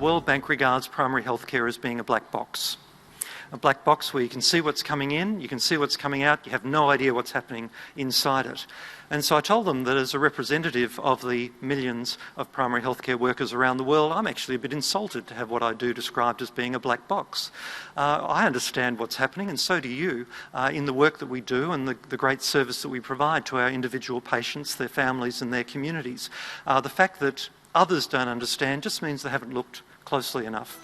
World Bank regards primary health care as being a black box. A black box where you can see what's coming in, you can see what's coming out, you have no idea what's happening inside it. And so I told them that as a representative of the millions of primary healthcare workers around the world, I'm actually a bit insulted to have what I do described as being a black box. I understand what's happening, and so do you, in the work that we do and the great service that we provide to our individual patients, their families and their communities. The fact that others don't understand just means they haven't looked closely enough.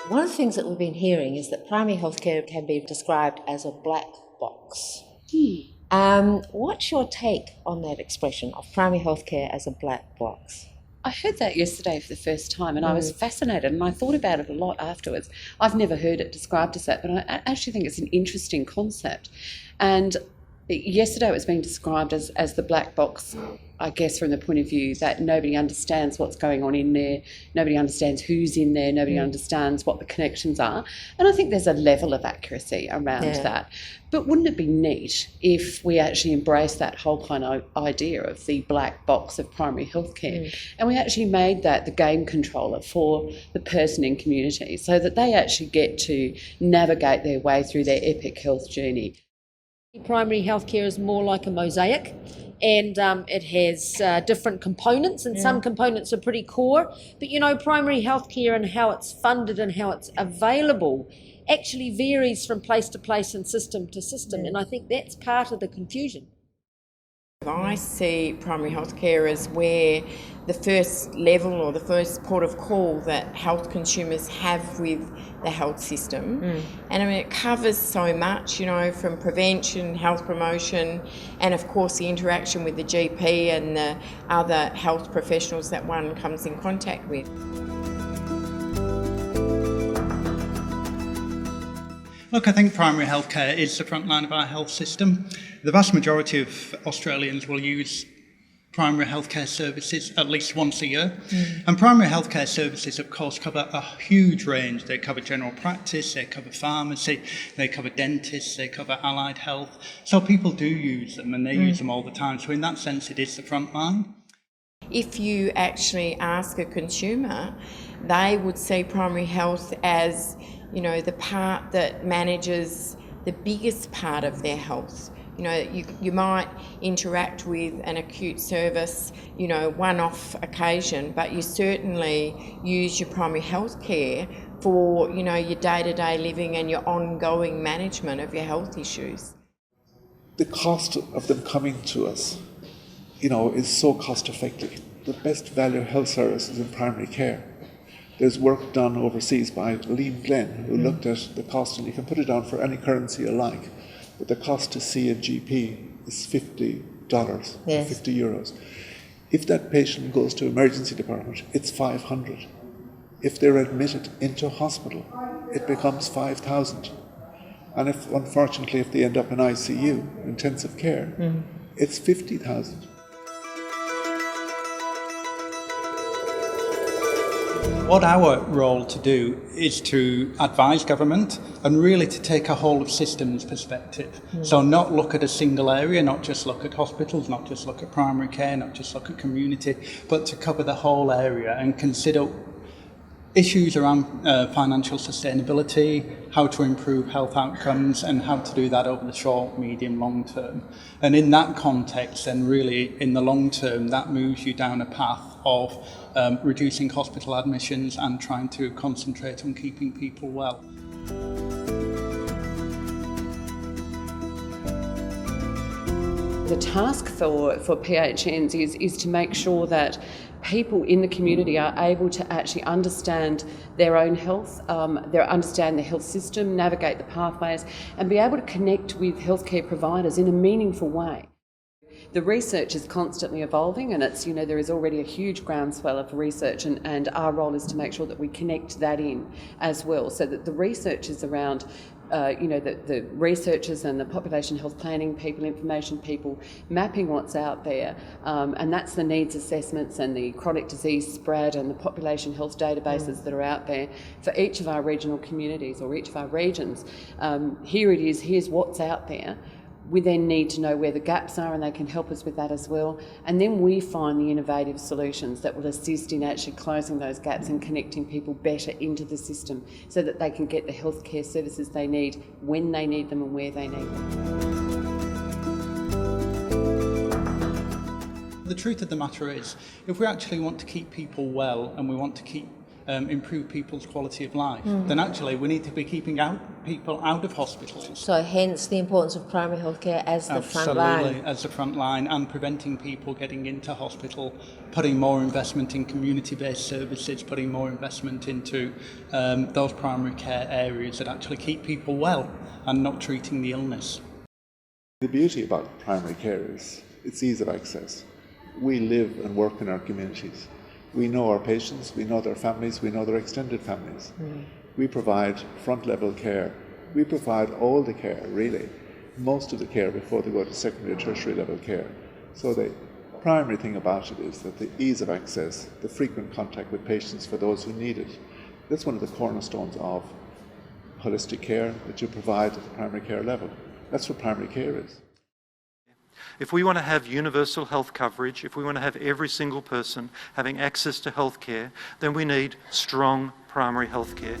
One of the things that we've been hearing is that primary healthcare can be described as a black box. What's your take on that expression of primary healthcare as a black box? I heard that yesterday for the first time, and I was fascinated, and I thought about it a lot afterwards. I've never heard it described as that, but I actually think it's an interesting concept. And yesterday it was being described as the black box, I guess, from the point of view that nobody understands what's going on in there, nobody understands who's in there, nobody understands what the connections are. And I think there's a level of accuracy around that. But wouldn't it be neat if we actually embraced that whole kind of idea of the black box of primary healthcare, and we actually made that the game controller for the person in community so that they actually get to navigate their way through their epic health journey. Primary healthcare is more like a mosaic, and it has different components, and some components are pretty core. But you know, primary healthcare and how it's funded and how it's available actually varies from place to place and system to system, and I think that's part of the confusion. I see primary health care as where the first level or the first port of call that health consumers have with the health system. And I mean, it covers so much, you know, from prevention, health promotion, and of course the interaction with the GP and the other health professionals that one comes in contact with. Look, I think primary healthcare is the front line of our health system. The vast majority of Australians will use primary healthcare services at least once a year. And primary healthcare services, of course, cover a huge range. They cover general practice, they cover pharmacy, they cover dentists, they cover allied health. So people do use them, and they use them all the time. So in that sense, it is the front line. If you actually ask a consumer, they would see primary health as, you know, the part that manages the biggest part of their health. You know, you might interact with an acute service, you know, one-off occasion, but you certainly use your primary health care for, you know, your day-to-day living and your ongoing management of your health issues. The cost of them coming to us, you know, is so cost effective. The best value health service is in primary care. There's work done overseas by Liam Glenn, who looked at the cost, and you can put it down for any currency you like, but the cost to see a GP is $50, €50. If that patient goes to emergency department, it's $500. If they're admitted into hospital, it becomes $5,000. And if, unfortunately, if they end up in ICU, intensive care, it's $50,000. What our role to do is to advise government and really to take a whole of systems perspective. So not look at a single area, not just look at hospitals, not just look at primary care, not just look at community, but to cover the whole area and consider issues around financial sustainability, how to improve health outcomes, and how to do that over the short, medium, long term. And in that context, then really in the long term, that moves you down a path of reducing hospital admissions and trying to concentrate on keeping people well. The task for PHNs is to make sure that people in the community are able to actually understand their own health, understand the health system, navigate the pathways, and be able to connect with healthcare providers in a meaningful way. The research is constantly evolving, and it's, you know, there is already a huge groundswell of research, and our role is to make sure that we connect that in as well, so that the research is around the researchers and the population health planning people, information people, mapping what's out there, and that's the needs assessments and the chronic disease spread and the population health databases that are out there for each of our regional communities or each of our regions. Here it is, here's what's out there. We then need to know where the gaps are, and they can help us with that as well. And then we find the innovative solutions that will assist in actually closing those gaps and connecting people better into the system so that they can get the healthcare services they need when they need them and where they need them. The truth of the matter is, if we actually want to keep people well and we want to keep improve people's quality of life, then actually we need to be keeping people out of hospitals. So hence the importance of primary healthcare as the front line. Absolutely, as the front line, and preventing people getting into hospital, putting more investment in community-based services, putting more investment into those primary care areas that actually keep people well and not treating the illness. The beauty about primary care is its ease of access. We live and work in our communities. We know our patients, we know their families, we know their extended families. We provide front-level care. We provide all the care, really, most of the care before they go to secondary or tertiary level care. So the primary thing about it is that the ease of access, the frequent contact with patients for those who need it, that's one of the cornerstones of holistic care that you provide at the primary care level. That's what primary care is. If we want to have universal health coverage, if we want to have every single person having access to health care, then we need strong primary health care.